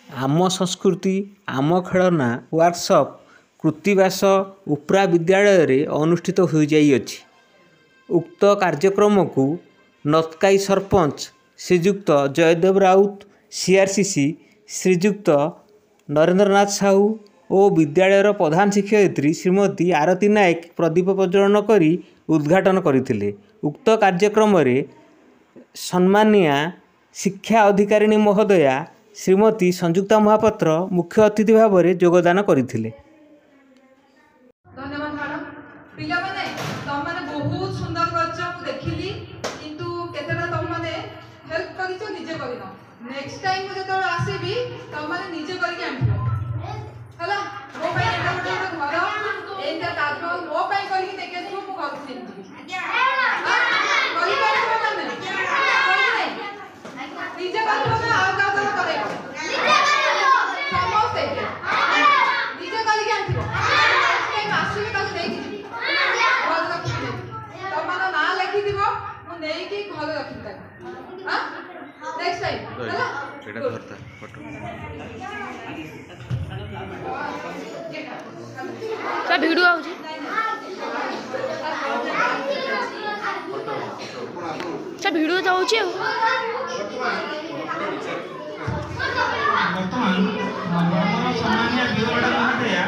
आम संस्कृति आम खेलना वर्कशॉप कृत्तिवास उपरा विद्यालय रे अनुष्ठित हो जाइए। उक्त कार्यक्रम को नतकाई सरपंच श्रीजुक्त जयदेव राउत सीआरसीसी श्रीजुक्त नरेंद्रनाथ साहू और विद्यालयर प्रधान शिक्षयित्री श्रीमती आरती नायक प्रदीप प्रज्वलन करी उद्घाटन करथिले। उक्त कार्यक्रम रे सम्मानिया शिक्षा अधिकारिणी महोदया श्रीमती संयुक्ता महापात्र मुख्य अतिथि भाव में योगदान करथिले। धन्यवाद मैडम। पिला माने तुम माने बहुत सुंदर करछ मु देखिली, किंतु केतेटा तुम माने हेल्प करिछ निजे करिनो। नेक्स्ट टाइम मु जतो आसीबी तुम माने निजे करके आनियो हला। मो पई एटा घर एटा कागो मो पई करके देखे तू मु करछि करि करि माने निजे करबो ना आ का तो करे समझते निजे करके आनियो। नेक्स्ट टाइम आसीबी तो देख घर रखी तुम ना लिखि दिबो मु नेई की घर रखि ता। हां नेक्स्ट टाइम हला एटा करता फोटो का वीडियो आउची सब वीडियो जाउची। वर्तमान सम्मान्य विवरण महोदया